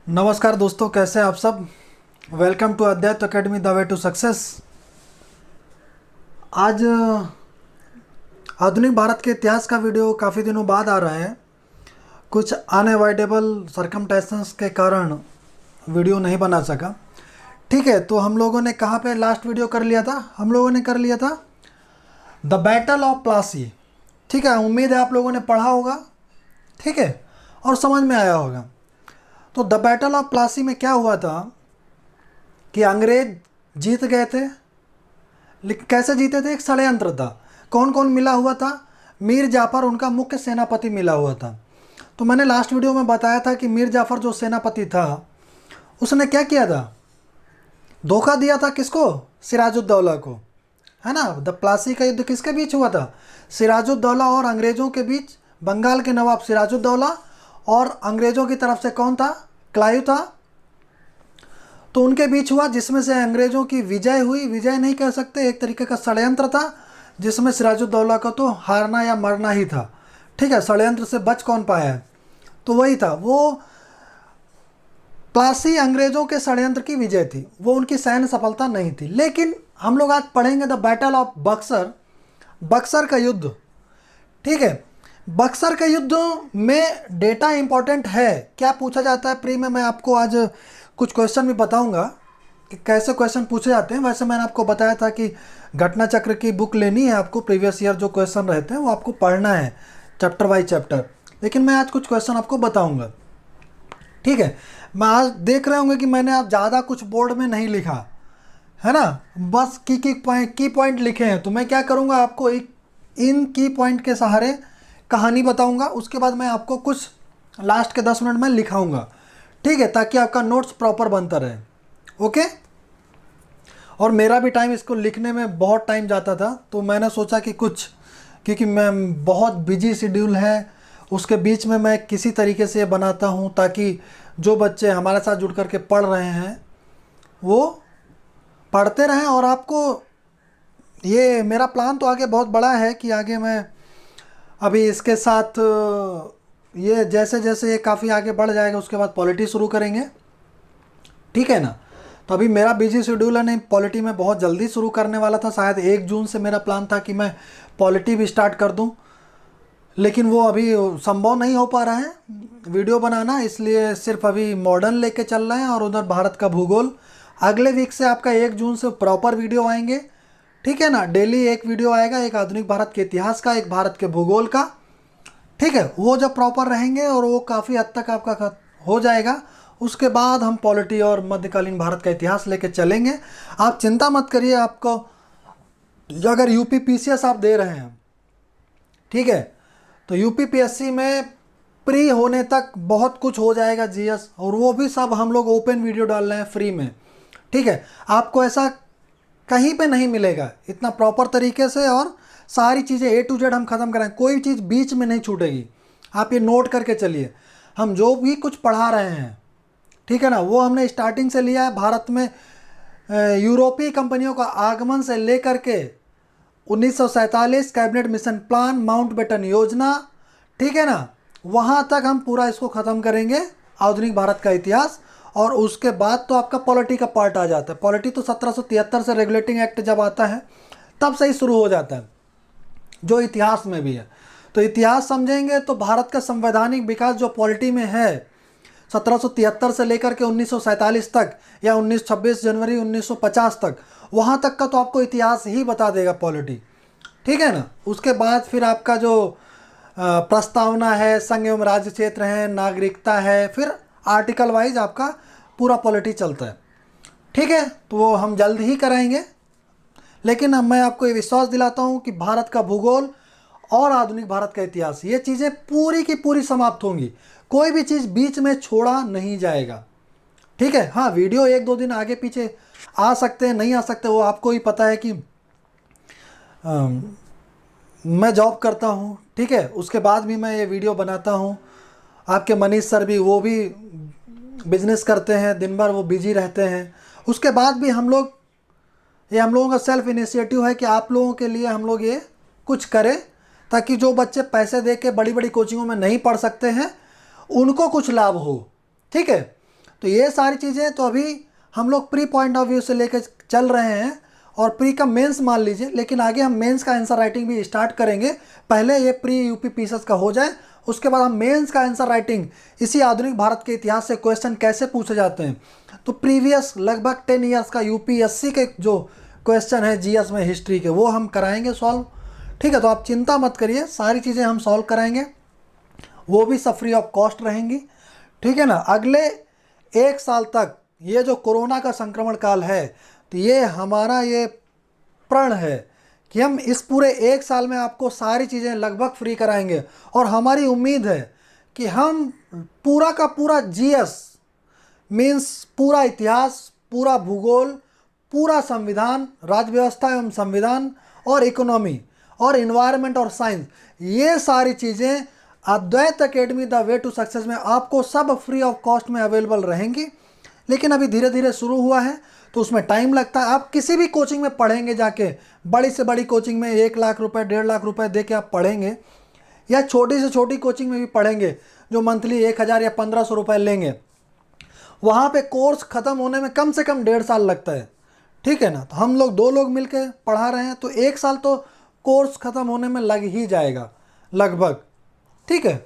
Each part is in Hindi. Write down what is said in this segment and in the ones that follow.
नमस्कार दोस्तों, कैसे हैं आप सब। Welcome to Adhyatm academy the way to success. आज आधुनिक भारत के इतिहास का वीडियो काफ़ी दिनों बाद आ रहा है। कुछ अनअवॉइडेबल सर्कमस्टेंसेस के कारण वीडियो नहीं बना सका। ठीक है, तो हम लोगों ने कहाँ पे लास्ट वीडियो कर लिया था? हम लोगों ने कर लिया था द बैटल ऑफ प्लासी। ठीक है, उम्मीद है आप लोगों ने पढ़ा होगा, ठीक है, और समझ में आया होगा। तो द बैटल ऑफ प्लासी में क्या हुआ था कि अंग्रेज जीत गए थे। लेकिन कैसे जीते थे? एक षड्यंत्र था। कौन कौन मिला हुआ था? मीर जाफ़र उनका मुख्य सेनापति मिला हुआ था। तो मैंने लास्ट वीडियो में बताया था कि मीर जाफ़र जो सेनापति था उसने क्या किया था? धोखा दिया था किसको? सिराजुद्दौला को, है ना। द प्लासी का युद्ध किसके बीच हुआ था? सिराजुद्दौला और अंग्रेज़ों के बीच। बंगाल के नवाब सिराजुद्दौला और अंग्रेज़ों की तरफ से कौन था? क्लाइव था। तो उनके बीच हुआ, जिसमें से अंग्रेज़ों की विजय हुई। विजय नहीं कह सकते, एक तरीके का षड्यंत्र था जिसमें सिराजुद्दौला को तो हारना या मरना ही था। ठीक है, षड्यंत्र से बच कौन पाया है? तो वही था, वो प्लासी अंग्रेज़ों के षड्यंत्र की विजय थी, वो उनकी सैन्य सफलता नहीं थी। लेकिन हम लोग आज पढ़ेंगे the battle of Buxar, Buxar का युद्ध। ठीक है, बक्सर के युद्ध में डेटा इंपॉर्टेंट है। क्या पूछा जाता है प्री में? मैं आपको आज कुछ क्वेश्चन भी बताऊंगा कि कैसे क्वेश्चन पूछे जाते हैं। वैसे मैंने आपको बताया था कि घटना चक्र की बुक लेनी है आपको, प्रीवियस ईयर जो क्वेश्चन रहते हैं वो आपको पढ़ना है चैप्टर बाई चैप्टर। लेकिन मैं आज कुछ क्वेश्चन आपको बताऊंगा। ठीक है, मैं आज देख रहे होंगे कि मैंने आप ज़्यादा कुछ बोर्ड में नहीं लिखा है ना, बस की पॉइंट लिखे हैं। तो मैं क्या करूँगा, आपको एक इन की पॉइंट के सहारे कहानी बताऊंगा। उसके बाद मैं आपको कुछ लास्ट के 10 मिनट में लिखाऊंगा, ठीक है, ताकि आपका नोट्स प्रॉपर बनता रहे। ओके। और मेरा भी टाइम इसको लिखने में बहुत टाइम जाता था, तो मैंने सोचा कि कुछ, क्योंकि मैं बहुत बिजी शेड्यूल है, उसके बीच में मैं किसी तरीके से ये बनाता हूँ ताकि जो बच्चे हमारे साथ जुड़ करके पढ़ रहे हैं वो पढ़ते रहें। और आपको ये मेरा प्लान तो आगे बहुत बड़ा है कि आगे मैं अभी इसके साथ ये जैसे जैसे ये काफ़ी आगे बढ़ जाएगा उसके बाद पॉलिटी शुरू करेंगे, ठीक है ना। तो अभी मेरा बिजी शेड्यूल है, नहीं पॉलिटी में बहुत जल्दी शुरू करने वाला था। शायद 1 जून से मेरा प्लान था कि मैं पॉलिटी भी स्टार्ट कर दूं, लेकिन वो अभी संभव नहीं हो पा रहा है वीडियो बनाना, इसलिए सिर्फ अभी मॉडर्न लेके चल रहे हैं और उधर भारत का भूगोल। अगले वीक से आपका 1 जून से प्रॉपर वीडियो आएंगे, ठीक है ना। डेली एक वीडियो आएगा, एक आधुनिक भारत के इतिहास का, एक भारत के भूगोल का, ठीक है। वो जब प्रॉपर रहेंगे और वो काफ़ी हद तक आपका हो जाएगा, उसके बाद हम पॉलिटी और मध्यकालीन भारत का इतिहास लेके चलेंगे। आप चिंता मत करिए, आपको अगर यूपी पीसीएस आप दे रहे हैं, ठीक है, तो यूपी पीएससी में प्री होने तक बहुत कुछ हो जाएगा जीएस, और वो भी सब हम लोग ओपन वीडियो डाल रहे हैं फ्री में, ठीक है। आपको ऐसा कहीं पे नहीं मिलेगा इतना प्रॉपर तरीके से, और सारी चीज़ें A to Z हम ख़त्म कराएं, कोई चीज़ बीच में नहीं छूटेगी। आप ये नोट करके चलिए, हम जो भी कुछ पढ़ा रहे हैं, ठीक है ना, वो हमने स्टार्टिंग से लिया है। भारत में यूरोपीय कंपनियों का आगमन से लेकर के 1947 कैबिनेट मिशन प्लान, माउंटबेटन योजना, ठीक है ना, वहाँ तक हम पूरा इसको ख़त्म करेंगे, आधुनिक भारत का इतिहास। और उसके बाद तो आपका पॉलिटी का पार्ट आ जाता है। पॉलिटी तो 1773 से रेगुलेटिंग एक्ट जब आता है तब से ही शुरू हो जाता है, जो इतिहास में भी है। तो इतिहास समझेंगे तो भारत का संवैधानिक विकास जो पॉलिटी में है 1773 से लेकर के 1947 तक, या 26 जनवरी 1950 तक, वहाँ तक का तो आपको इतिहास ही बता देगा पॉलिटी, ठीक है ना। उसके बाद फिर आपका जो प्रस्तावना है, संघ एवं राज्य क्षेत्र है, नागरिकता है, फिर आर्टिकल वाइज आपका पूरा पॉलिटी चलता है, ठीक है। तो वो हम जल्द ही कराएंगे। लेकिन अब मैं आपको ये विश्वास दिलाता हूँ कि भारत का भूगोल और आधुनिक भारत का इतिहास, ये चीज़ें पूरी की पूरी समाप्त होंगी, कोई भी चीज़ बीच में छोड़ा नहीं जाएगा, ठीक है। हाँ, वीडियो 1-2 दिन आगे पीछे आ सकते हैं, नहीं आ सकते, वो आपको ही पता है कि मैं जॉब करता हूँ, ठीक है, उसके बाद भी मैं ये वीडियो बनाता हूँ। आपके मनीष सर भी, वो भी बिजनेस करते हैं, दिन भर वो बिजी रहते हैं। उसके बाद भी हम लोग, ये हम लोगों का सेल्फ इनिशिएटिव है कि आप लोगों के लिए हम लोग ये कुछ करें, ताकि जो बच्चे पैसे दे के बड़ी बड़ी कोचिंगों में नहीं पढ़ सकते हैं उनको कुछ लाभ हो, ठीक है। तो ये सारी चीज़ें तो अभी हम लोग प्री पॉइंट ऑफ व्यू से लेकर चल रहे हैं, और प्री का मेंस मान लीजिए, लेकिन आगे हम मेंस का आंसर राइटिंग भी स्टार्ट करेंगे। पहले ये प्री यूपी पीसेस का हो जाए, उसके बाद हम मेंस का आंसर राइटिंग, इसी आधुनिक भारत के इतिहास से क्वेश्चन कैसे पूछे जाते हैं, तो प्रीवियस लगभग 10 ईयर्स का यूपीएससी के जो क्वेश्चन है जीएस में हिस्ट्री के, वो हम कराएंगे सॉल्व। ठीक है, तो आप चिंता मत करिए, सारी चीज़ें हम सॉल्व कराएंगे, वो भी सब फ्री ऑफ कॉस्ट रहेंगी। ठीक है ना। अगले 1 साल तक ये जो कोरोना का संक्रमण काल है, तो ये हमारा ये प्रण है कि हम इस पूरे 1 साल में आपको सारी चीज़ें लगभग फ्री कराएंगे। और हमारी उम्मीद है कि हम पूरा का पूरा जीएस मीन्स पूरा इतिहास, पूरा भूगोल, पूरा संविधान, राज्य व्यवस्था एवं संविधान, और इकोनॉमी और इन्वायरमेंट और साइंस, ये सारी चीज़ें Advait academy the way to success में आपको सब फ्री ऑफ कॉस्ट में अवेलेबल रहेंगी। लेकिन अभी धीरे धीरे शुरू हुआ है तो उसमें टाइम लगता है। आप किसी भी कोचिंग में पढ़ेंगे जाके, बड़ी से बड़ी कोचिंग में 1 लाख रुपए 1.5 लाख रुपए दे के आप पढ़ेंगे, या छोटी से छोटी कोचिंग में भी पढ़ेंगे जो मंथली 1000 या 1500 रुपये लेंगे, वहाँ पे कोर्स ख़त्म होने में कम से कम 1.5 साल लगता है। ठीक है ना। तो हम लोग 2 लोग मिलकर पढ़ा रहे हैं तो 1 साल तो कोर्स ख़त्म होने में लग ही जाएगा लगभग। ठीक है,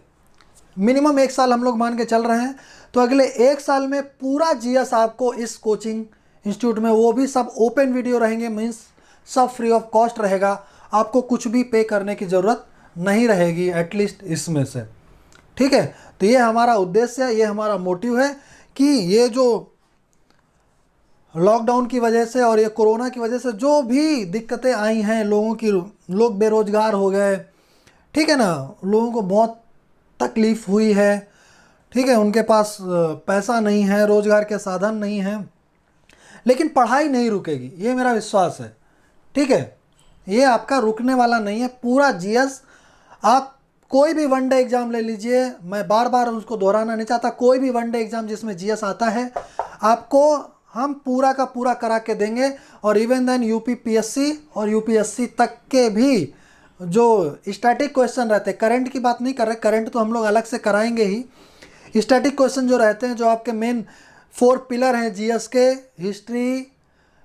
मिनिमम 1 साल हम लोग मान के चल रहे हैं। तो अगले 1 साल में पूरा जीएस आपको इस कोचिंग इंस्टीट्यूट में, वो भी सब ओपन वीडियो रहेंगे, मीन्स सब फ्री ऑफ कॉस्ट रहेगा, आपको कुछ भी पे करने की ज़रूरत नहीं रहेगी, एटलीस्ट इसमें से। ठीक है, तो ये हमारा उद्देश्य है, ये हमारा मोटिव है कि ये जो लॉकडाउन की वजह से और ये कोरोना की वजह से जो भी दिक्कतें आई हैं लोगों की, लोग बेरोजगार हो गए, ठीक है ना, लोगों को बहुत तकलीफ़ हुई है, ठीक है, उनके पास पैसा नहीं है, रोज़गार के साधन नहीं हैं, लेकिन पढ़ाई नहीं रुकेगी, ये मेरा विश्वास है। ठीक है, ये आपका रुकने वाला नहीं है। पूरा जीएस, आप कोई भी वनडे एग्ज़ाम ले लीजिए, मैं बार बार उसको दोहराना नहीं चाहता, कोई भी वनडे एग्ज़ाम जिसमें जीएस आता है आपको हम पूरा का पूरा करा के देंगे। और इवन देन यूपी पीएससी और यूपीएससी तक के भी जो स्टैटिक क्वेश्चन रहते हैं, करंट की बात नहीं कर रहे, करंट तो हम लोग अलग से कराएंगे ही। स्टैटिक क्वेश्चन जो रहते हैं, जो आपके मेन 4 पिलर हैं जीएस के, history,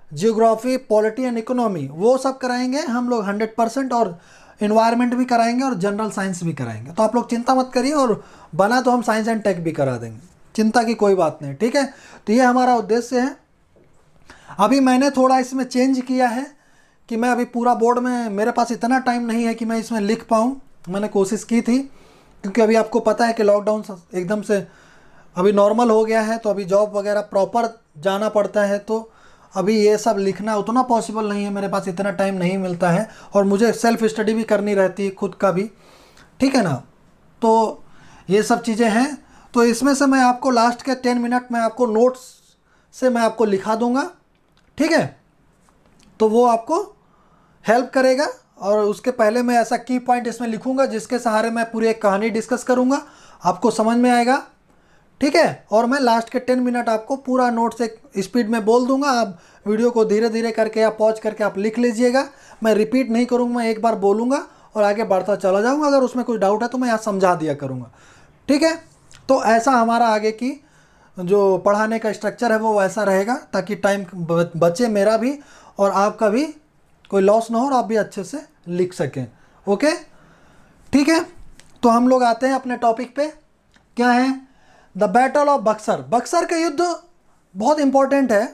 geography, polity and economy, वो सब कराएंगे हम लोग 100%, और इन्वायरमेंट भी कराएंगे और जनरल साइंस भी कराएंगे। तो आप लोग चिंता मत करिए, और बना तो हम साइंस एंड टेक भी करा देंगे, चिंता की कोई बात नहीं। ठीक है, तो ये हमारा उद्देश्य है। अभी मैंने थोड़ा इसमें चेंज किया है कि मैं अभी पूरा बोर्ड में, मेरे पास इतना टाइम नहीं है कि मैं इसमें लिख पाऊँ। मैंने कोशिश की थी, क्योंकि अभी आपको पता है कि लॉकडाउन एकदम से अभी नॉर्मल हो गया है, तो अभी जॉब वगैरह प्रॉपर जाना पड़ता है, तो अभी ये सब लिखना उतना पॉसिबल नहीं है, मेरे पास इतना टाइम नहीं मिलता है, और मुझे सेल्फ स्टडी भी करनी रहती है खुद का भी। ठीक है ना, तो ये सब चीज़ें हैं। तो इसमें से मैं आपको लास्ट के 10 मिनट में आपको नोट्स से मैं आपको लिखा दूंगा। ठीक है, तो वो आपको हेल्प करेगा। और उसके पहले मैं ऐसा की पॉइंट इसमें लिखूंगा जिसके सहारे मैं पूरी एक कहानी डिस्कस करूंगा, आपको समझ में आएगा। ठीक है, और मैं लास्ट के 10 मिनट आपको पूरा नोट्स एक स्पीड में बोल दूंगा, आप वीडियो को धीरे धीरे करके या पॉज करके आप लिख लीजिएगा। मैं रिपीट नहीं करूंगा, मैं एक बार बोलूँगा और आगे बढ़ता चला जाऊँगा। अगर उसमें कोई डाउट है तो मैं यहाँ समझा दिया करूँगा। ठीक है, तो ऐसा हमारा आगे की जो पढ़ाने का स्ट्रक्चर है वो वैसा रहेगा, ताकि टाइम बचे मेरा भी और आपका भी, कोई लॉस ना हो और आप भी अच्छे से लिख सकें। ओके, ठीक है, तो हम लोग आते हैं अपने टॉपिक पे। क्या है? The battle of Buxar. Buxar का युद्ध बहुत इंपॉर्टेंट है।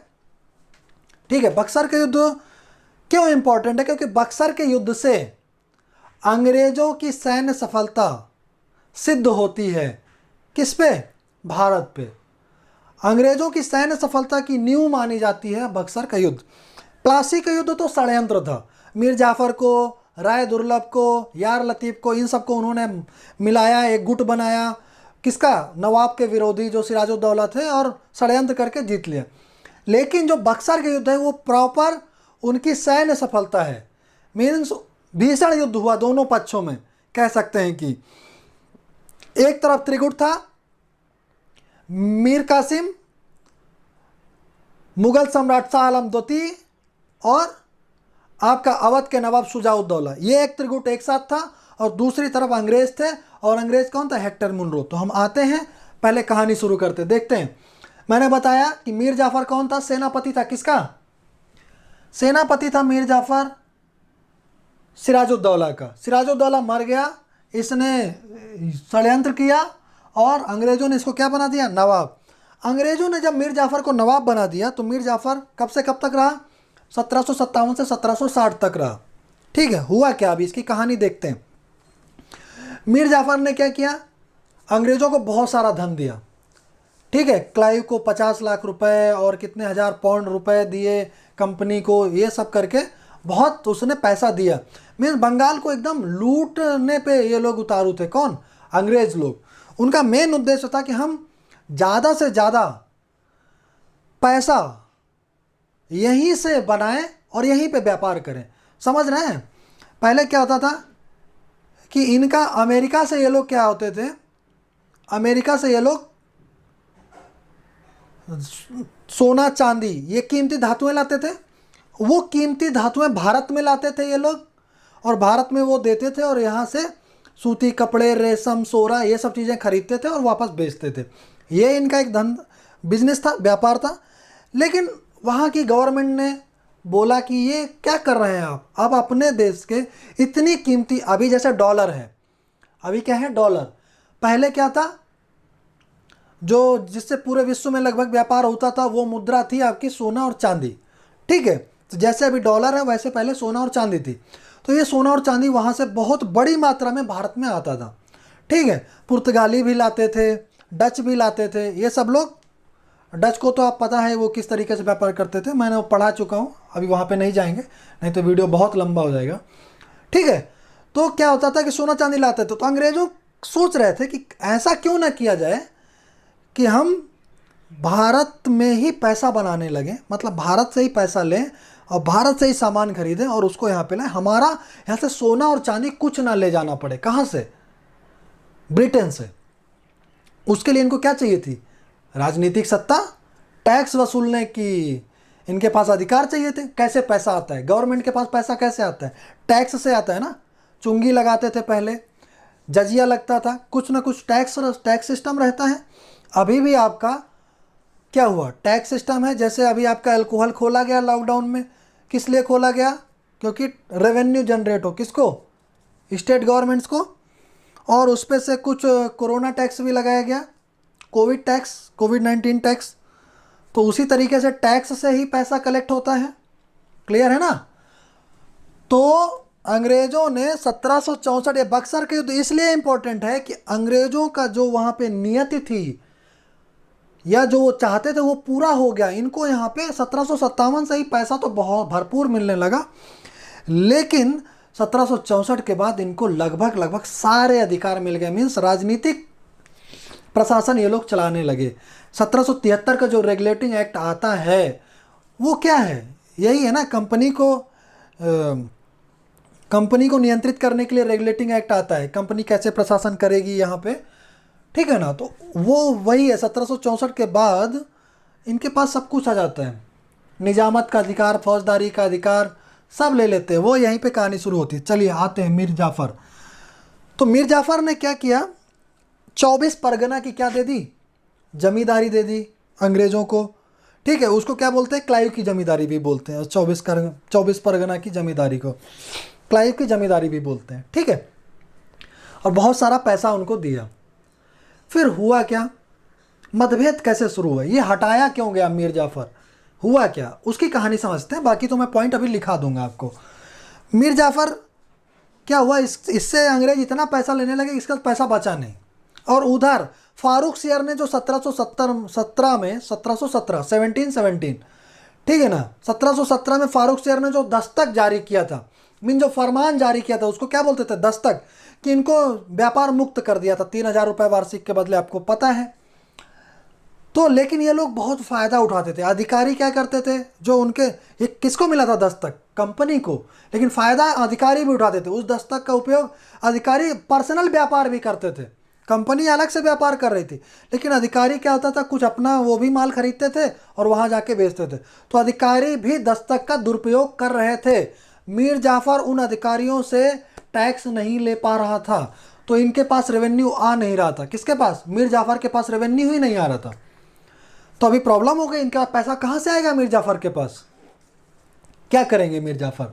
ठीक है, बक्सर का युद्ध क्यों इंपॉर्टेंट है? क्योंकि बक्सर के युद्ध से अंग्रेजों की सैन्य सफलता सिद्ध होती है। किस पे? भारत पे। अंग्रेजों की सैन्य सफलता की नींव मानी जाती है बक्सर का युद्ध। प्लासी का युद्ध तो षड्यंत्र था। मीर जाफर को, राय दुर्लभ को, यार लतीफ़ को, इन सबको उन्होंने मिलाया, एक गुट बनाया। किसका? नवाब के विरोधी जो सिराजुद्दौला थे, और षड्यंत्र करके जीत लिया। लेकिन जो बक्सर का युद्ध है वो प्रॉपर उनकी सैन्य सफलता है। मीन्स भीषण युद्ध हुआ दोनों पक्षों में। कह सकते हैं कि एक तरफ त्रिगुट था, मीर कासिम, मुगल सम्राट शाह आलम द्वितीय और आपका अवध के नवाब शुजाउद्दौला, ये एक त्रिगुट एक साथ था। और दूसरी तरफ अंग्रेज थे, और अंग्रेज कौन था? Hector Munro. तो हम आते हैं, पहले कहानी शुरू करते, देखते हैं। मैंने बताया कि मीर जाफर कौन था, सेनापति था, किसका सेनापति था मीर जाफर, सिराजुद्दौला का। सिराजुद्दौला मर गया, इसने षड्यंत्र किया और अंग्रेज़ों ने इसको क्या बना दिया, नवाब। अंग्रेज़ों ने जब मीर जाफ़र को नवाब बना दिया तो मीर जाफ़र कब से कब तक रहा, 1757 से 1760 तक रहा। ठीक है, हुआ क्या, अभी इसकी कहानी देखते हैं। मीर जाफ़र ने क्या किया, अंग्रेज़ों को बहुत सारा धन दिया। ठीक है, क्लाइव को 50 लाख रुपए और कितने हज़ार पाउंड रुपए दिए कंपनी को, ये सब करके बहुत उसने पैसा दिया। मीन्स बंगाल को एकदम लूटने पे ये लोग उतारू थे। कौन, अंग्रेज़ लोग। उनका मेन उद्देश्य था कि हम ज़्यादा से ज़्यादा पैसा यहीं से बनाएं और यहीं पे व्यापार करें। समझ रहे हैं, पहले क्या होता था कि इनका अमेरिका से ये लोग क्या होते थे, अमेरिका से ये लोग सोना चांदी ये कीमती धातुएं लाते थे। वो कीमती धातुएं भारत में लाते थे ये लोग और भारत में वो देते थे और यहाँ से सूती कपड़े, रेशम, सोरा ये सब चीज़ें खरीदते थे और वापस बेचते थे। ये इनका एक बिजनेस था, व्यापार था। लेकिन वहाँ की गवर्नमेंट ने बोला कि ये क्या कर रहे हैं आप अपने देश के इतनी कीमती, अभी जैसे डॉलर है, अभी क्या है डॉलर, पहले क्या था, जो जिससे पूरे विश्व में लगभग व्यापार होता था वो मुद्रा थी आपकी सोना और चांदी। ठीक है, तो जैसे अभी डॉलर है वैसे पहले सोना और चांदी थी। तो ये सोना और चांदी वहाँ से बहुत बड़ी मात्रा में भारत में आता था। ठीक है, पुर्तगाली भी लाते थे, डच भी लाते थे। ये सब लोग, डच को तो आप पता है वो किस तरीके से व्यापार करते थे, मैंने वो पढ़ा चुका हूँ, अभी वहाँ पे नहीं जाएंगे नहीं तो वीडियो बहुत लंबा हो जाएगा। ठीक है, तो क्या होता था कि सोना चांदी लाते थे। तो अंग्रेज़ों सोच रहे थे कि ऐसा क्यों ना किया जाए कि हम भारत में ही पैसा बनाने लगे, मतलब भारत से ही पैसा लें और भारत से ही सामान खरीदें और उसको यहाँ पे लाएं। हमारा यहाँ से सोना और चांदी कुछ ना ले जाना पड़े। कहाँ से, ब्रिटेन से। उसके लिए इनको क्या चाहिए थी, राजनीतिक सत्ता, टैक्स वसूलने की इनके पास अधिकार चाहिए थे। कैसे पैसा आता है, गवर्नमेंट के पास पैसा कैसे आता है, टैक्स से आता है ना। चुंगी लगाते थे पहले, जजिया लगता था, कुछ ना कुछ टैक्स सिस्टम रहता है। अभी भी आपका क्या हुआ, टैक्स सिस्टम है। जैसे अभी आपका अल्कोहल खोला गया लॉकडाउन में, किस लिए खोला गया, क्योंकि रेवेन्यू जनरेट हो, किसको, स्टेट गवर्नमेंट्स को। और उस पर से कुछ कोरोना टैक्स भी लगाया गया, कोविड टैक्स, कोविड-19 टैक्स। तो उसी तरीके से टैक्स से ही पैसा कलेक्ट होता है। क्लियर है ना। तो अंग्रेज़ों ने 1764, ये बक्सर के युद्ध इसलिए इम्पोर्टेंट है कि अंग्रेज़ों का जो वहाँ पे नियति थी या जो वो चाहते थे वो पूरा हो गया। इनको यहाँ पे 1757 से ही पैसा तो बहुत भरपूर मिलने लगा, लेकिन 1764 के बाद इनको लगभग सारे अधिकार मिल गए। मीन्स राजनीतिक प्रशासन ये लोग चलाने लगे। 1773 का जो रेगुलेटिंग एक्ट आता है वो क्या है, यही है ना, कंपनी को नियंत्रित करने के लिए रेगुलेटिंग एक्ट आता है, कंपनी कैसे प्रशासन करेगी यहाँ पे। ठीक है ना, तो वो वही है। 1764 के बाद इनके पास सब कुछ आ जाता है, निजामत का अधिकार, फौजदारी का अधिकार सब ले लेते हैं। वो यहीं पे कहानी शुरू होती है। चलिए आते हैं मीर जाफ़र। तो मीर जाफ़र ने क्या किया, 24 परगना की क्या दे दी, जमींदारी दे दी अंग्रेज़ों को। ठीक है, उसको क्या बोलते हैं, क्लाइव की जमींदारी भी बोलते हैं। 24 परगना की जमींदारी को क्लाइव की जमींदारी भी बोलते हैं। ठीक है, और बहुत सारा पैसा उनको दिया। फिर हुआ क्या, मतभेद कैसे शुरू हुआ, ये हटाया क्यों गया मीर जाफ़र, हुआ क्या, उसकी कहानी समझते हैं। बाकी तो मैं पॉइंट अभी लिखा दूंगा आपको। मीर जाफ़र क्या हुआ, इससे अंग्रेज इतना पैसा लेने लगे, इसका पैसा बचा नहीं। और उधर फारूक सियर ने जो 1717 ठीक है ना, 1717 में फारूक सियर ने जो दस्तक जारी किया था, जो फरमान जारी किया था, उसको क्या बोलते थे, दस्तक, कि इनको व्यापार मुक्त कर दिया था 3000 रुपये वार्षिक के बदले, आपको पता है। तो लेकिन ये लोग बहुत फ़ायदा उठाते थे। अधिकारी क्या करते थे, जो उनके, ये किसको मिला था दस्तक, कंपनी को, लेकिन फ़ायदा अधिकारी भी उठाते थे। उस दस्तक का उपयोग अधिकारी पर्सनल व्यापार भी करते थे। कंपनी अलग से व्यापार कर रही थी, लेकिन अधिकारी क्या होता था, कुछ अपना वो भी माल खरीदते थे और वहाँ जाके बेचते थे। तो अधिकारी भी दस्तक का दुरुपयोग कर रहे थे। मीर जाफ़र उन अधिकारियों से टैक्स नहीं ले पा रहा था, तो इनके पास रेवेन्यू आ नहीं रहा था। किसके पास, मीर जाफ़र के पास रेवेन्यू ही नहीं आ रहा था। तो अभी प्रॉब्लम हो गई, इनका पैसा कहाँ से आएगा मीर जाफ़र के पास, क्या करेंगे मीर जाफ़र।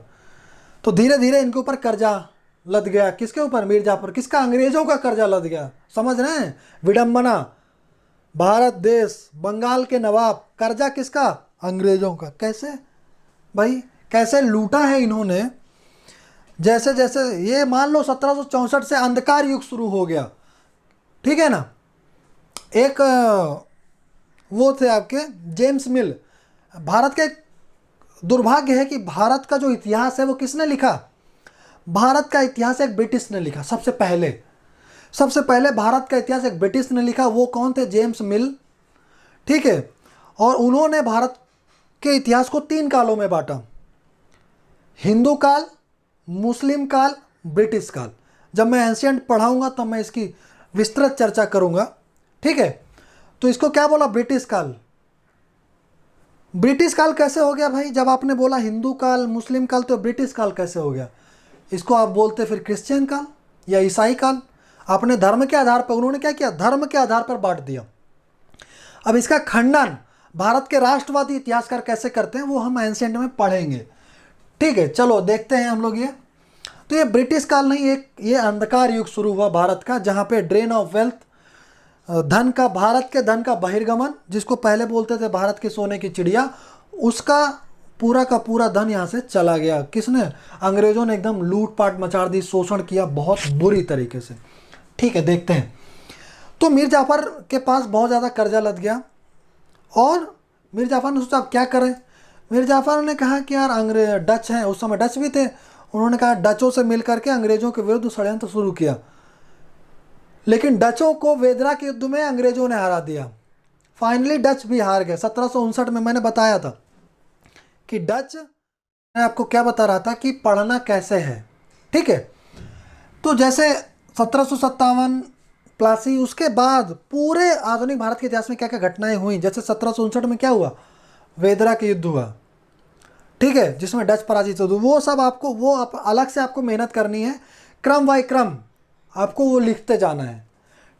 तो धीरे धीरे इनके ऊपर कर्जा लद गया। किसके ऊपर? मीर जाफ़र। किसका? अंग्रेज़ों का कर्जा लद गया। समझ रहे हैं? विडंबना, भारत देश, बंगाल के नवाब, कर्जा किसका? अंग्रेज़ों का। कैसे भाई, कैसे लूटा है इन्होंने। जैसे जैसे ये मान लो 1764 से अंधकार युग शुरू हो गया, ठीक है ना। एक वो थे आपके जेम्स मिल। भारत का एक दुर्भाग्य है कि भारत का जो इतिहास है वो किसने लिखा? भारत का इतिहास एक ब्रिटिश ने लिखा। सबसे पहले भारत का इतिहास एक ब्रिटिश ने लिखा। वो कौन थे? जेम्स मिल, ठीक है। और उन्होंने भारत के इतिहास को 3 कालों में बांटा: हिंदू काल, मुस्लिम काल, ब्रिटिश काल। जब मैं एंशियंट पढ़ाऊंगा तब मैं इसकी विस्तृत चर्चा करूंगा, ठीक है। तो इसको क्या बोला? ब्रिटिश काल। ब्रिटिश काल कैसे हो गया भाई? जब आपने बोला हिंदू काल, मुस्लिम काल, तो ब्रिटिश काल कैसे हो गया? इसको आप बोलते फिर क्रिश्चियन काल या ईसाई काल। आपने धर्म के आधार पर, उन्होंने क्या किया? धर्म के आधार पर बांट दिया। अब इसका खंडन भारत के राष्ट्रवादी इतिहासकार कैसे करते हैं वो हम एंशियंट में पढ़ेंगे, ठीक है। चलो देखते हैं हम लोग ये। तो ये ब्रिटिश काल नहीं, एक ये अंधकार युग शुरू हुआ भारत का, जहाँ पे ड्रेन ऑफ वेल्थ, धन का, भारत के धन का बहिर्गमन, जिसको पहले बोलते थे भारत के सोने की चिड़िया, उसका पूरा का पूरा धन यहाँ से चला गया। किसने? अंग्रेज़ों ने एकदम लूटपाट मचा दी, शोषण किया बहुत बुरी तरीके से, ठीक है। देखते हैं। तो मीर जाफ़र के पास बहुत ज़्यादा कर्जा लद गया और मीर जाफ़र ने सोचा अब क्या करें। मीर जाफ़र ने कहा कि यार डच हैं, उस समय डच भी थे। उन्होंने कहा डचों से मिल करके अंग्रेज़ों के विरुद्ध षड्यंत्र शुरू किया। लेकिन डचों को वेदरा के युद्ध में अंग्रेज़ों ने हरा दिया। फाइनली डच भी हार गए। 1759 में मैंने बताया था कि डच, मैं आपको क्या बता रहा था कि पढ़ना कैसे है, ठीक है। तो जैसे 1757 प्लासी, उसके बाद पूरे आधुनिक भारत के इतिहास में क्या क्या घटनाएं हुई। जैसे 1759 में क्या हुआ? वेदरा के युद्ध हुआ, ठीक है, जिसमें डच पराजित हुए। वो सब आपको, वो अलग से आपको मेहनत करनी है, क्रम बाय क्रम आपको वो लिखते जाना है,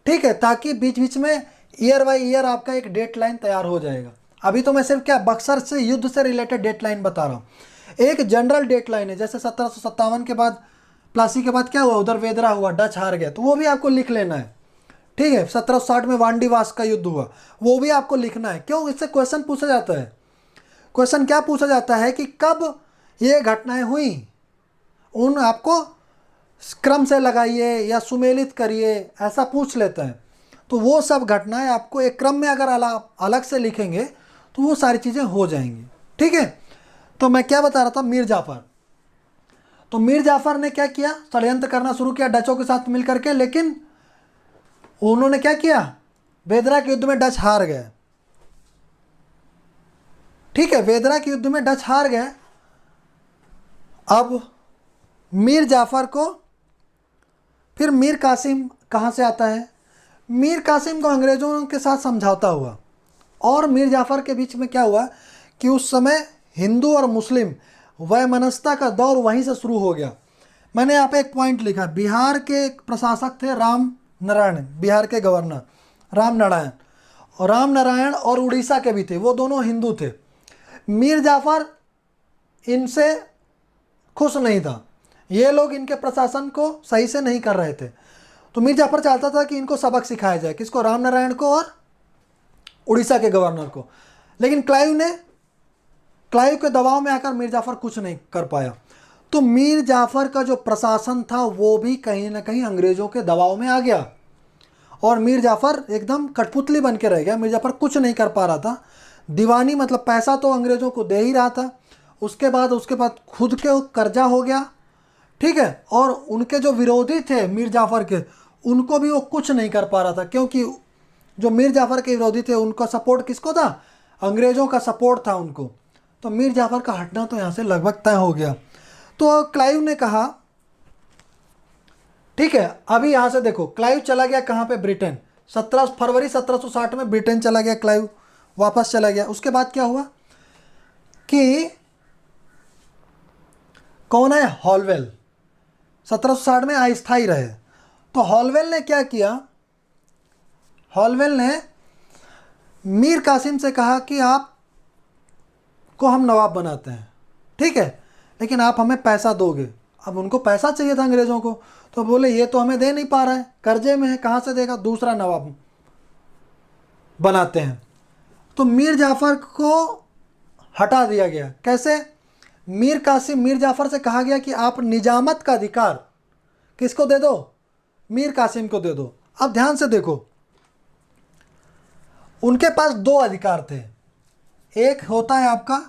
ठीक है, ताकि बीच बीच में ईयर बाय ईयर आपका एक डेट लाइन तैयार हो जाएगा। अभी तो मैं सिर्फ क्या बक्सर से युद्ध से रिलेटेड डेट लाइन बता रहा हूँ। एक जनरल डेट लाइन है, जैसे 1757 के बाद, प्लासी के बाद क्या हुआ? उधर वेदरा हुआ, डच हार गया, तो वो भी आपको लिख लेना है, ठीक है। 1760 में वांडीवास का युद्ध हुआ, वो भी आपको लिखना है। क्यों? इससे क्वेश्चन पूछा जाता है। क्वेश्चन क्या पूछा जाता है कि कब ये घटनाएं हुई, उन आपको क्रम से लगाइए या सुमेलित करिए, ऐसा पूछ लेते हैं। तो वो सब घटनाएं आपको एक क्रम में अगर अलग से लिखेंगे तो वो सारी चीज़ें हो जाएंगी, ठीक है। तो मैं क्या बता रहा था? मीर जाफ़र। तो मीर जाफ़र ने क्या किया? षड्यंत्र करना शुरू किया डचों के साथ मिल करके। लेकिन उन्होंने क्या किया? वेदरा के युद्ध में डच हार गए, ठीक है। वेदरा के युद्ध में डच हार गए। अब मीर जाफ़र को, फिर मीर कासिम कहाँ से आता है? मीर कासिम को अंग्रेज़ों के साथ समझौता हुआ और मीर जाफ़र के बीच में क्या हुआ कि उस समय हिंदू और मुस्लिम वैमनस्यता का दौर वहीं से शुरू हो गया। मैंने यहाँ पे एक पॉइंट लिखा, बिहार के प्रशासक थे राम नारायण, बिहार के गवर्नर राम नारायण, और उड़ीसा के भी थे, वो दोनों हिंदू थे। मीर जाफ़र इनसे खुश नहीं था, ये लोग इनके प्रशासन को सही से नहीं कर रहे थे। तो मीर जाफ़र चाहता था कि इनको सबक सिखाया जाए। किसको? राम नारायण को और उड़ीसा के गवर्नर को। लेकिन क्लाइव के दबाव में आकर मीर जाफ़र कुछ नहीं कर पाया। तो मीर जाफ़र का जो प्रशासन था वो भी कहीं ना कहीं अंग्रेज़ों के दबाव में आ गया और मीर जाफ़र एकदम कठपुतली बन के रह गया। मीर जाफ़र कुछ नहीं कर पा रहा था। दीवानी मतलब पैसा तो अंग्रेज़ों को दे ही रहा था, उसके बाद खुद के कर्जा हो गया, ठीक है। और उनके जो विरोधी थे मीर जाफ़र के, उनको भी वो कुछ नहीं कर पा रहा था, क्योंकि जो मीर जाफ़र के विरोधी थे उनका सपोर्ट किसको था? अंग्रेज़ों का सपोर्ट था उनको। तो मीर जाफ़र का हटना तो यहाँ से लगभग तय हो गया। तो क्लाइव ने कहा, ठीक है, अभी यहाँ से देखो, क्लाइव चला गया कहाँ पे? ब्रिटेन। 17 फरवरी 1760 में ब्रिटेन चला गया क्लाइव, वापस चला गया। उसके बाद क्या हुआ कि कौन है? हॉलवेल 1760 में अस्थायी रहे। तो हॉलवेल ने क्या किया? हॉलवेल ने मीर कासिम से कहा कि आप को हम नवाब बनाते हैं, ठीक है, लेकिन आप हमें पैसा दोगे। अब उनको पैसा चाहिए था अंग्रेज़ों को, तो बोले ये तो हमें दे नहीं पा रहा है, कर्जे में है, कहाँ से देगा, दूसरा नवाब बनाते हैं। तो मीर जाफ़र को हटा दिया गया। कैसे? मीर जाफ़र से कहा गया कि आप निजामत का अधिकार किसको दे दो, मीर कासिम को दे दो। अब ध्यान से देखो, उनके पास दो अधिकार थे। एक होता है आपका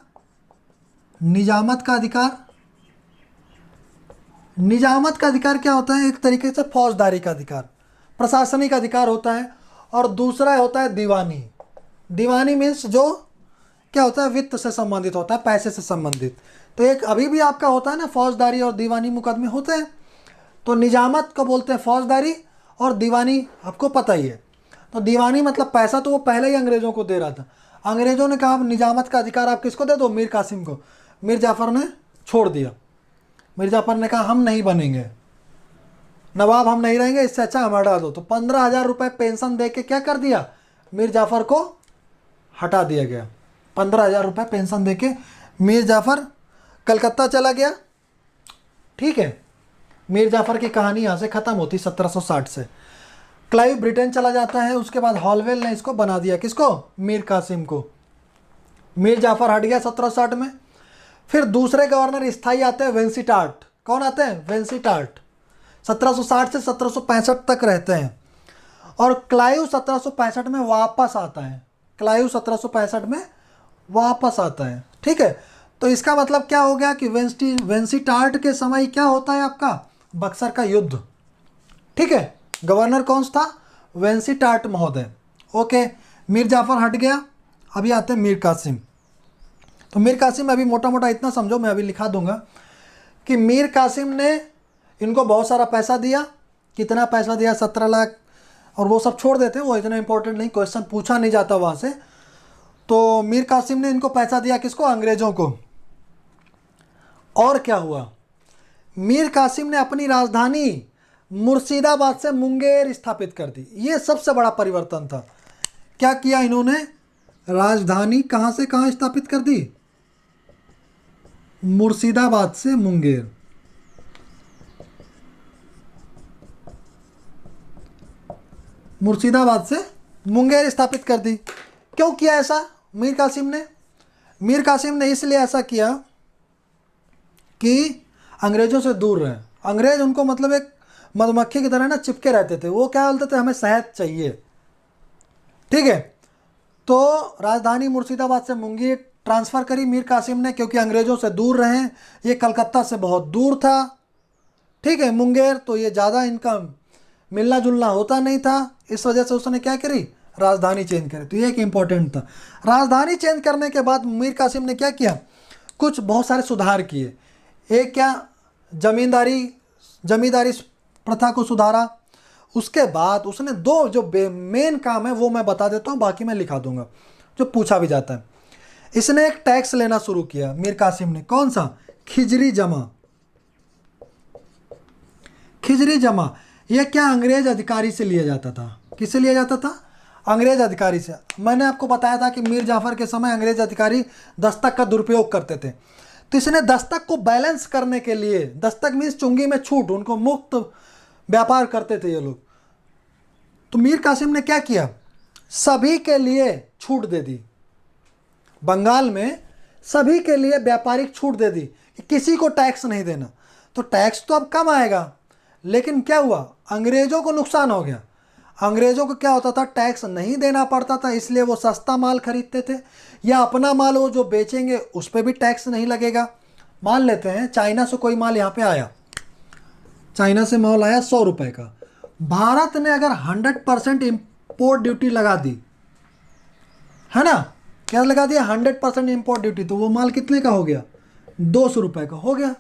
निजामत का अधिकार। निजामत का अधिकार क्या होता है? एक तरीके से फौजदारी का अधिकार, प्रशासनिक अधिकार होता है। और दूसरा होता है दीवानी। दीवानी मीन्स जो क्या होता है, वित्त से संबंधित होता है, पैसे से संबंधित। तो एक अभी भी आपका होता है ना, फौजदारी और दीवानी मुकदमे होते हैं। तो निजामत को बोलते हैं फौजदारी, और दीवानी आपको पता ही है। तो दीवानी मतलब पैसा तो वो पहले ही अंग्रेज़ों को दे रहा था। अंग्रेज़ों ने कहा निजामत का अधिकार आप किसको दे दो, मीर कासिम को। मीर जाफ़र ने छोड़ दिया। मीर जाफ़र ने कहा हम नहीं बनेंगे नवाब, हम नहीं रहेंगे, इससे अच्छा हम हटा दो। तो 15,000 रुपये पेंशन दे के क्या कर दिया, मीर जाफ़र को हटा दिया गया। 15,000 रुपये पेंशन दे के मीर जाफ़र कलकत्ता चला गया। ठीक है, मीर जाफ़र की कहानी यहाँ से ख़त्म होती 1760 से। क्लाइव ब्रिटेन चला जाता है। उसके बाद हॉलवेल ने इसको बना दिया, किसको, मीर कासिम को। मीर जाफ़र हट गया 1760 में। फिर दूसरे गवर्नर स्थायी आते हैं, वेंसीटार्ट। कौन आते हैं, वेंसीटार्ट। 1760 से 1765 तक रहते हैं। और क्लाइव 1765 में वापस आता है। क्लाइव 1765 में वापस आता है। ठीक है, तो इसका मतलब क्या हो गया कि वेंसीटार्ट के समय क्या होता है आपका, बक्सर का युद्ध। ठीक है, गवर्नर कौन था, वेंसीटार्ट महोदय। ओके, मीर जाफ़र हट गया। अभी आते हैं मीर कासिम। तो मीर कासिम अभी मोटा मोटा इतना समझो, मैं अभी लिखा दूंगा कि मीर कासिम ने इनको बहुत सारा पैसा दिया। कितना पैसा दिया, 17 लाख। और वो सब छोड़ देते हैं, वो इतना इंपॉर्टेंट नहीं, क्वेश्चन पूछा नहीं जाता वहाँ से। तो मीर कासिम ने इनको पैसा दिया, किसको, अंग्रेज़ों को। और क्या हुआ, मीर कासिम ने अपनी राजधानी मुर्शिदाबाद से मुंगेर स्थापित कर दी। ये सबसे बड़ा परिवर्तन था। क्या किया इन्होंने, राजधानी कहाँ से कहाँ स्थापित कर दी, मुर्शिदाबाद से मुंगेर। मुर्शिदाबाद से मुंगेर स्थापित कर दी। क्यों किया ऐसा मीर कासिम ने? मीर कासिम ने इसलिए ऐसा किया कि अंग्रेज़ों से दूर रहें। अंग्रेज़ उनको मतलब एक मधुमक्खी की तरह ना चिपके रहते थे। वो क्या बोलते थे, हमें शहद चाहिए। ठीक है, तो राजधानी मुर्शिदाबाद से मुंगेर ट्रांसफ़र करी मीर कासिम ने, क्योंकि अंग्रेज़ों से दूर रहें। ये कलकत्ता से बहुत दूर था। ठीक है, मुंगेर तो ये ज़्यादा इनका मिलना जुलना होता नहीं था। इस वजह से उसने क्या करी, राजधानी चेंज करी। तो ये एक इम्पॉर्टेंट था। राजधानी चेंज करने के बाद मीर कासिम ने क्या किया, कुछ बहुत सारे सुधार किए। एक क्या, जमींदारी प्रथा को सुधारा। उसके बाद उसने दो जो मेन काम है वो मैं बता देता हूँ, बाकी मैं लिखा दूंगा, जो पूछा भी जाता है। इसने एक टैक्स लेना शुरू किया मीर कासिम ने। कौन सा, खिजरी जमा। खिजरी जमा यह क्या, अंग्रेज अधिकारी से लिया जाता था। किससे लिया जाता था, अंग्रेज अधिकारी से। मैंने आपको बताया था कि मीर जाफ़र के समय अंग्रेज अधिकारी दस्तक का दुरुपयोग करते थे। तो इसने दस्तक को बैलेंस करने के लिए, दस्तक मीन्स चुंगी में छूट, उनको मुक्त व्यापार करते थे ये लोग। तो मीर कासिम ने क्या किया, सभी के लिए छूट दे दी। बंगाल में सभी के लिए व्यापारिक छूट दे दी कि किसी को टैक्स नहीं देना। तो टैक्स तो अब कम आएगा, लेकिन क्या हुआ, अंग्रेज़ों को नुकसान हो गया। अंग्रेज़ों को क्या होता था, टैक्स नहीं देना पड़ता था, इसलिए वो सस्ता माल खरीदते थे, या अपना माल वो जो बेचेंगे उस पर भी टैक्स नहीं लगेगा। मान लेते हैं चाइना से कोई माल यहाँ पे आया, चाइना से माल आया 100 रुपये का। भारत ने अगर 100% इम्पोर्ट ड्यूटी लगा दी, है ना, क्या लगा दिया, 100% इम्पोर्ट ड्यूटी, तो वो माल कितने का हो गया, 200 रुपये का हो गया।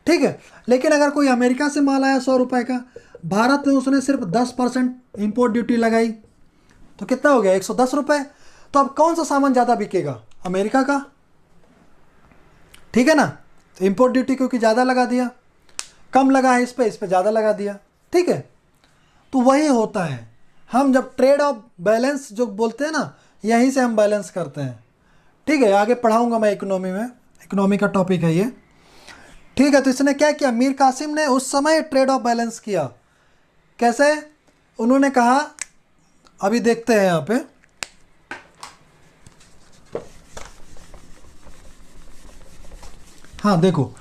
ठीक है, लेकिन अगर कोई अमेरिका से माल आया 100 रुपये का, भारत ने उसने सिर्फ 10% इम्पोर्ट ड्यूटी लगाई, तो कितना हो गया, 110 रुपये। तो अब कौन सा सामान ज़्यादा बिकेगा, अमेरिका का। ठीक है ना, तो इम्पोर्ट ड्यूटी क्योंकि ज़्यादा लगा दिया, कम लगा है इस पर ज़्यादा लगा दिया। ठीक है, तो वही होता है। हम जब ट्रेड ऑफ बैलेंस जो बोलते हैं ना, यहीं से हम बैलेंस करते हैं। ठीक है, आगे पढ़ाऊंगा मैं इकोनॉमी में, इकोनॉमी का टॉपिक है ये। ठीक है, तो इसने क्या किया, मीर कासिम ने उस समय ट्रेड ऑफ बैलेंस किया। कैसे? उन्होंने कहा, अभी देखते हैं यहाँ पे, हाँ देखो,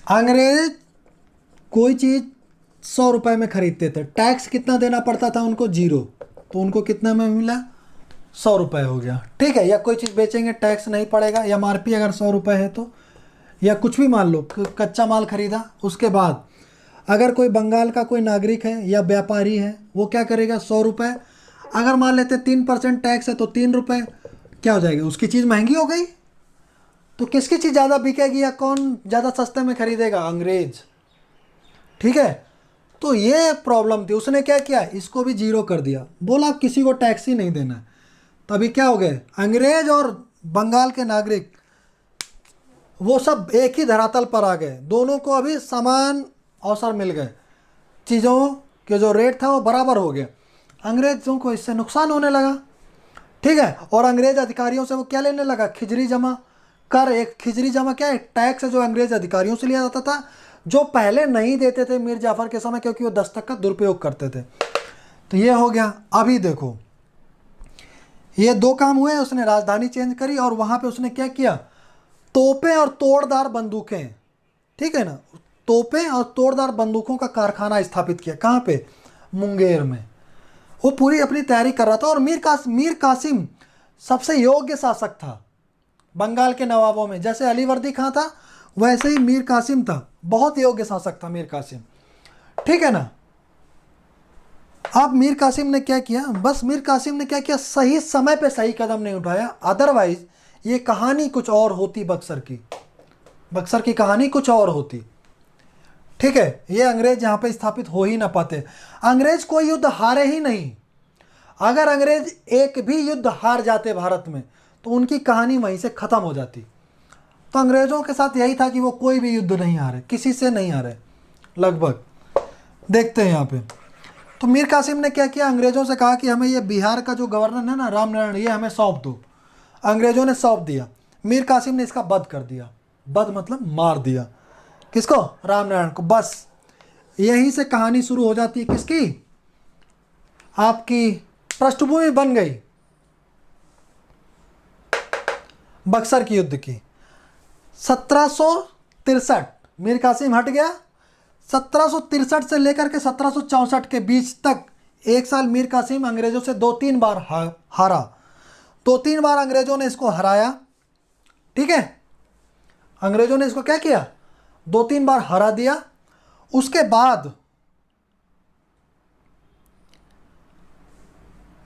अंग्रेज कोई चीज़ 100 रुपए में खरीदते थे, टैक्स कितना देना पड़ता था उनको? 0। तो उनको कितना में मिला? 100 रुपये हो गया। ठीक है, या कोई चीज़ बेचेंगे टैक्स नहीं पड़ेगा, MRP अगर 100 रुपये है तो, या कुछ भी मान लो कच्चा माल खरीदा। उसके बाद अगर कोई बंगाल का कोई नागरिक है या व्यापारी है, वो क्या करेगा? 100 रुपये, अगर मान लेते 3% टैक्स है तो 3 रुपये, क्या हो जाएगा? उसकी चीज़ महंगी हो गई। तो किसकी चीज़ ज़्यादा बिकेगी या कौन ज़्यादा सस्ते में खरीदेगा? अंग्रेज। ठीक है, तो ये प्रॉब्लम थी। उसने क्या किया, इसको भी 0 कर दिया, बोला अब किसी को टैक्स ही नहीं देना। तभी क्या हो गए, अंग्रेज और बंगाल के नागरिक वो सब एक ही धरातल पर आ गए, दोनों को अभी समान अवसर मिल गए, चीज़ों के जो रेट था वो बराबर हो गया। अंग्रेज़ों को इससे नुकसान होने लगा। ठीक है, और अंग्रेज अधिकारियों से वो क्या लेने लगा? खिजरी जमा कर। एक खिजरी जमा क्या है? टैक्स है जो अंग्रेज अधिकारियों से लिया जाता था, जो पहले नहीं देते थे मीर जाफ़र के समय, क्योंकि वो दस्तक का दुरुपयोग करते थे। तो ये हो गया। अभी देखो, ये 2 काम हुए। उसने राजधानी चेंज करी और वहाँ पे उसने क्या किया? तोपें और तोड़दार बंदूकें, ठीक है ना, तोपें और तोड़दार बंदूकों का कारखाना स्थापित किया। कहाँ पे? मुंगेर में। वो पूरी अपनी तैयारी कर रहा था। और मीर कासिम सबसे योग्य शासक था बंगाल के नवाबों में। जैसे अलीवर्दी खां था, वैसे ही मीर कासिम था, बहुत योग्य शासक था मीर कासिम। ठीक है ना। अब मीर कासिम ने क्या किया? बस मीर कासिम ने क्या किया? सही समय पे सही कदम नहीं उठाया, अदरवाइज ये कहानी कुछ और होती। बक्सर की कहानी कुछ और होती। ठीक है, ये अंग्रेज यहाँ पे स्थापित हो ही ना पाते। अंग्रेज कोई युद्ध हारे ही नहीं। अगर अंग्रेज एक भी युद्ध हार जाते भारत में, तो उनकी कहानी वहीं से ख़त्म हो जाती। तो अंग्रेज़ों के साथ यही था कि वो कोई भी युद्ध नहीं हारे, किसी से नहीं हारे लगभग। देखते हैं यहाँ पे, तो मीर कासिम ने क्या किया? अंग्रेज़ों से कहा कि हमें ये बिहार का जो गवर्नर है ना, रामनारायण, ये हमें सौंप दो। अंग्रेज़ों ने सौंप दिया। मीर कासिम ने इसका वध कर दिया। वध मतलब मार दिया। किसको? रामनारायण को। बस यहीं से कहानी शुरू हो जाती है। किसकी? आपकी पृष्ठभूमि बन गई बक्सर की युद्ध की। 1763 मीर कासिम हट गया। 1763 से लेकर के 1764 के बीच तक 1 साल मीर कासिम अंग्रेज़ों से 2-3 बार हारा। 2-3 बार अंग्रेज़ों ने इसको हराया। ठीक है, अंग्रेज़ों ने इसको क्या किया? 2-3 बार हरा दिया। उसके बाद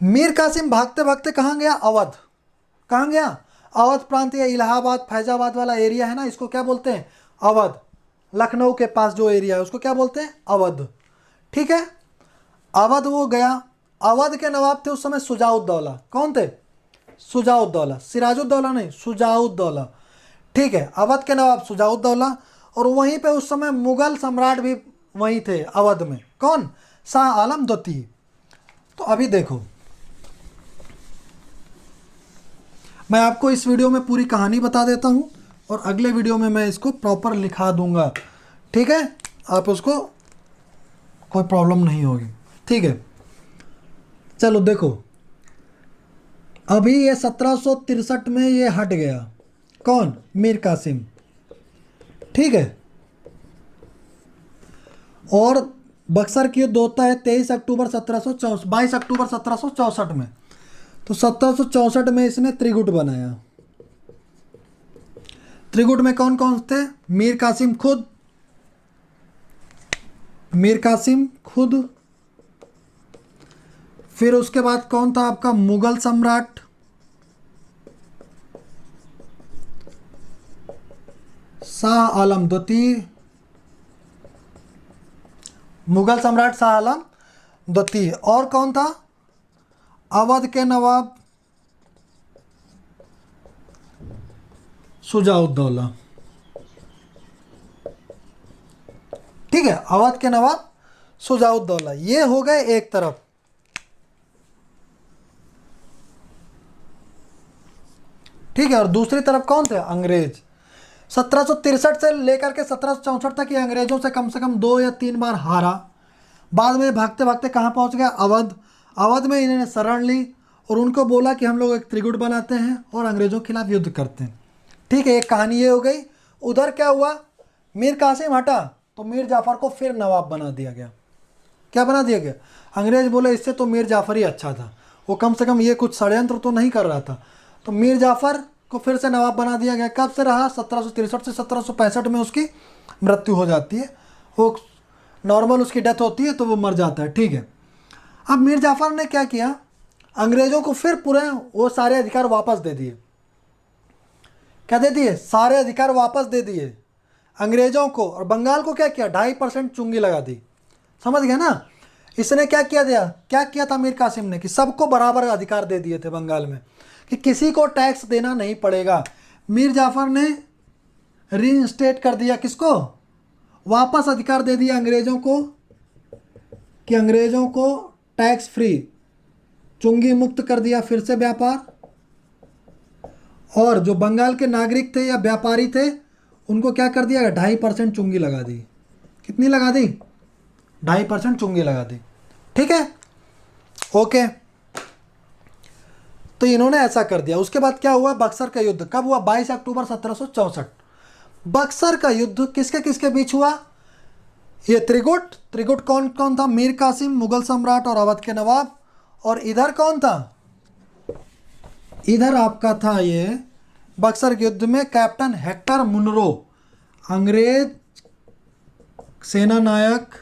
मीर कासिम भागते भागते कहाँ गया? अवध। कहाँ गया? अवध प्रांत या इलाहाबाद फैजाबाद वाला एरिया है ना, इसको क्या बोलते हैं? अवध। लखनऊ के पास जो एरिया है उसको क्या बोलते हैं? अवध। ठीक है, अवध वो गया। अवध के नवाब थे उस समय शुजाउद्दौला। कौन थे? शुजाउद्दौला, सिराजुद्दौला नहीं, शुजाउद्दौला। ठीक है, अवध के नवाब शुजाउद्दौला। और वहीं पे उस समय मुगल सम्राट भी वहीं थे अवध में। कौन? शाह आलम द्वितीय। तो अभी देखो, मैं आपको इस वीडियो में पूरी कहानी बता देता हूँ और अगले वीडियो में मैं इसको प्रॉपर लिखा दूंगा। ठीक है, आप उसको कोई प्रॉब्लम नहीं होगी। ठीक है, चलो देखो, अभी ये 1763 में ये हट गया। कौन? मीर कासिम। ठीक है, और बक्सर की युद्ध होता है 22 अक्टूबर 1764 में। तो 1764 में इसने त्रिगुट बनाया। त्रिगुट में कौन कौन थे? मीर कासिम खुद, फिर उसके बाद कौन था आपका? मुगल सम्राट, शाह आलम द्वितीय। मुगल सम्राट शाह आलम द्वितीय। और कौन था? अवध के नवाब शुजाउद्दौला। ठीक है, अवध के नवाब शुजाउद्दौला। ये हो गए एक तरफ। ठीक है, और दूसरी तरफ कौन थे? अंग्रेज। 1763 से लेकर के 1764 तक ये अंग्रेजों से कम 2 या 3 बार हारा। बाद में भागते भागते कहाँ पहुँच गया? अवध। अवध में इन्होंने शरण ली और उनको बोला कि हम लोग एक त्रिगुट बनाते हैं और अंग्रेज़ों के खिलाफ युद्ध करते हैं। ठीक है, एक कहानी ये हो गई। उधर क्या हुआ? मीर कासिम हटा तो मीर जाफ़र को फिर नवाब बना दिया गया। क्या बना दिया गया? अंग्रेज बोले इससे तो मीर जाफ़र ही अच्छा था, वो कम से कम ये कुछ षड्यंत्र तो नहीं कर रहा था। तो मीर जाफ़र को फिर से नवाब बना दिया गया। कब से रहा? 1763 से 1765 में उसकी मृत्यु हो जाती है। वो नॉर्मल उसकी डेथ होती है तो वो मर जाता है। ठीक है, अब मीर जाफ़र ने क्या किया? अंग्रेज़ों को फिर पूरे वो सारे अधिकार वापस दे दिए। क्या दे दिए? सारे अधिकार वापस दे दिए अंग्रेज़ों को। और बंगाल को क्या किया? 2.5% चुंगी लगा दी। समझ गया ना? इसने क्या किया था मीर कासिम ने कि सबको बराबर अधिकार दे दिए थे बंगाल में, कि किसी को टैक्स देना नहीं पड़ेगा। मीर जाफ़र ने रीइंस्टेट कर दिया किसको? वापस अधिकार दे दिया अंग्रेज़ों को कि अंग्रेज़ों को टैक्स फ्री, चुंगी मुक्त कर दिया फिर से व्यापार। और जो बंगाल के नागरिक थे या व्यापारी थे उनको क्या कर दिया? 2.5% चुंगी लगा दी। कितनी लगा दी? 2.5% चुंगी लगा दी। ठीक है, ओके। तो इन्होंने ऐसा कर दिया। उसके बाद क्या हुआ? बक्सर का युद्ध कब हुआ? 22 अक्टूबर 1764। बक्सर का युद्ध किसके किसके बीच हुआ? ये त्रिगुट कौन कौन था? मीर कासिम, मुगल सम्राट और अवध के नवाब। और इधर कौन था? इधर आपका था ये बक्सर के युद्ध में कैप्टन हेक्टर मुनरो, अंग्रेज सेना नायक।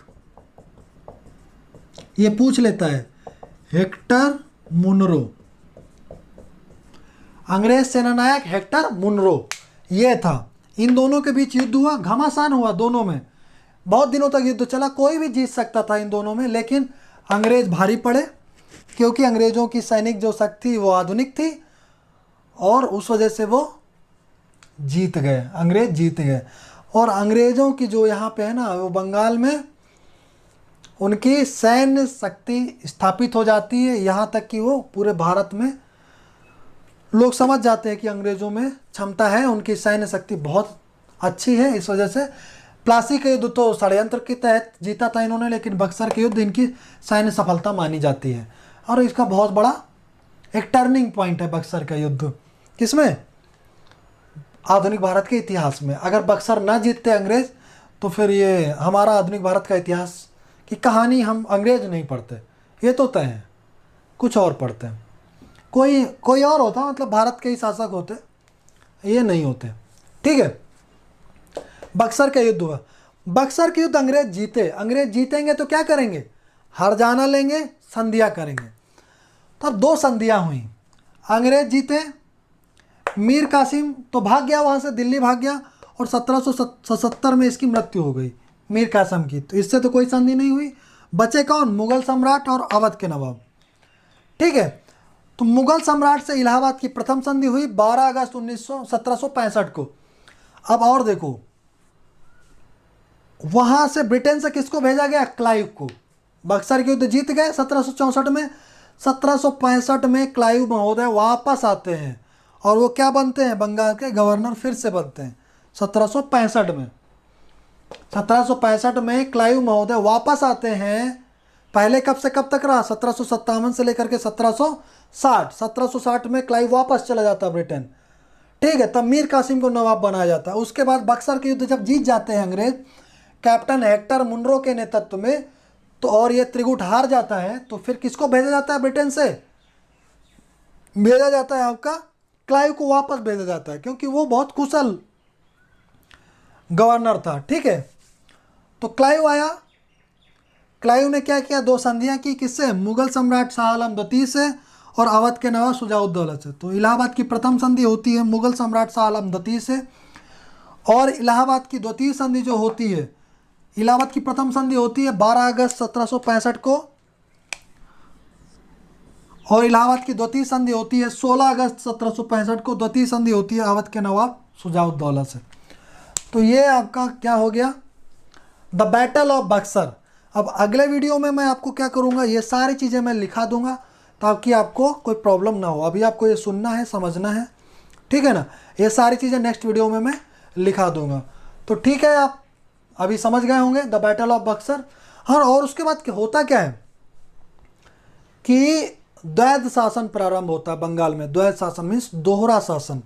ये पूछ लेता है, हेक्टर मुनरो, अंग्रेज सेना नायक हेक्टर मुनरो ये था। इन दोनों के बीच युद्ध हुआ, घमासान हुआ दोनों में, बहुत दिनों तक युद्ध चला। कोई भी जीत सकता था इन दोनों में, लेकिन अंग्रेज भारी पड़े क्योंकि अंग्रेज़ों की सैनिक जो शक्ति वो आधुनिक थी और उस वजह से वो जीत गए, अंग्रेज जीत गए। और अंग्रेज़ों की जो यहाँ पे है ना, वो बंगाल में उनकी सैन्य शक्ति स्थापित हो जाती है, यहाँ तक कि वो पूरे भारत में लोग समझ जाते हैं कि अंग्रेज़ों में क्षमता है, उनकी सैन्य शक्ति बहुत अच्छी है। इस वजह से प्लासी का युद्ध तो षड्यंत्र के तहत जीता था इन्होंने, लेकिन बक्सर के युद्ध इनकी सैन्य सफलता मानी जाती है। और इसका बहुत बड़ा एक टर्निंग पॉइंट है बक्सर का युद्ध। किसमें? आधुनिक भारत के इतिहास में। अगर बक्सर ना जीतते अंग्रेज तो फिर ये हमारा आधुनिक भारत का इतिहास की कहानी हम अंग्रेज नहीं पढ़ते, ये तो तय है, कुछ और पढ़ते हैं। कोई और होता, मतलब भारत के ही शासक होते, ये नहीं होते। ठीक है, बक्सर का युद्ध हुआ। बक्सर के युद्ध अंग्रेज जीते। अंग्रेज जीतेंगे तो क्या करेंगे? हरजाना लेंगे, संधियाँ करेंगे। तब 2 संधियाँ हुई। अंग्रेज जीते, मीर कासिम तो भाग गया, वहाँ से दिल्ली भाग गया और 1777 में इसकी मृत्यु हो गई मीर कासिम की। तो इससे तो कोई संधि नहीं हुई। बचे कौन? मुगल सम्राट और अवध के नवाब। ठीक है, तो मुगल सम्राट से इलाहाबाद की प्रथम संधि हुई 12 अगस्त 1765 को। अब और देखो, वहाँ से ब्रिटेन से किसको भेजा गया? क्लाइव को। बक्सर के युद्ध जीत गए 1764 में। 1765 में क्लाइव महोदय वापस आते हैं और वो क्या बनते हैं? बंगाल के गवर्नर फिर से बनते हैं 1765 में। 1765 में क्लाइव महोदय वापस आते हैं। पहले कब से कब तक रहा? 1757 से लेकर के 1760। 1760 में क्लाइव वापस चला जाता ब्रिटेन। ठीक है, तब मीर कासिम को नवाब बनाया जाता है। उसके बाद बक्सर के युद्ध जब जीत जाते हैं अंग्रेज कैप्टन हेक्टर मुनरो के नेतृत्व में, तो और ये त्रिगुट हार जाता है, तो फिर किसको भेजा जाता है? ब्रिटेन से भेजा जाता है आपका क्लाइव को वापस भेजा जाता है, क्योंकि वो बहुत कुशल गवर्नर था। ठीक है, तो क्लाइव आया। क्लाइव ने क्या किया? 2 संधियां की। किससे? मुगल सम्राट शाह आलम द्वितीय से और अवध के नवाब शुजाउद्दौला से। तो इलाहाबाद की प्रथम संधि होती है मुगल सम्राट शाह आलम द्वितीय से, और इलाहाबाद की द्वितीय संधि जो होती है, इलाहाबाद की प्रथम संधि होती है 12 अगस्त 1765 को, और इलाहाबाद की द्वितीय संधि होती है 16 अगस्त 1765 को। द्वितीय संधि होती है अवध के नवाब शुजाउद्दौला से। तो ये आपका क्या हो गया? The battle of Buxar. अब अगले वीडियो में मैं आपको क्या करूँगा, ये सारी चीज़ें मैं लिखा दूंगा ताकि आपको कोई प्रॉब्लम ना हो। अभी आपको ये सुनना है, समझना है, ठीक है ना। ये सारी चीज़ें नेक्स्ट वीडियो में मैं लिखा दूंगा। तो ठीक है, आप अभी समझ गए होंगे द बैटल ऑफ बक्सर। हाँ, और उसके बाद होता क्या है कि द्वैध शासन प्रारंभ होता है बंगाल में। द्वैध शासन मीन्स दोहरा शासन,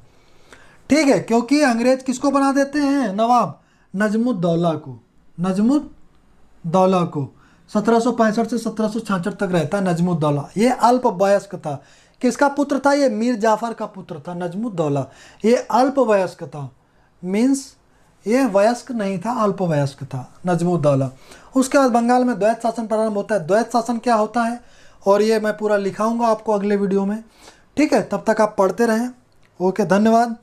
ठीक है, क्योंकि अंग्रेज किसको बना देते हैं नवाब? नजमुद्दौला को। नजमुद्दौला को 1765 से 1766 तक रहता है नजमुद्दौला। ये अल्प वयस्क था। किसका पुत्र था? ये मीर जाफर का पुत्र था नजमुद्दौला। ये अल्प वयस्क था, मीन्स ये वयस्क नहीं था, अल्प वयस्क था नजमुद्दौला। उसके बाद बंगाल में द्वैध शासन प्रारंभ होता है। द्वैध शासन क्या होता है और ये मैं पूरा लिखाऊंगा आपको अगले वीडियो में, ठीक है। तब तक आप पढ़ते रहें। ओके, धन्यवाद।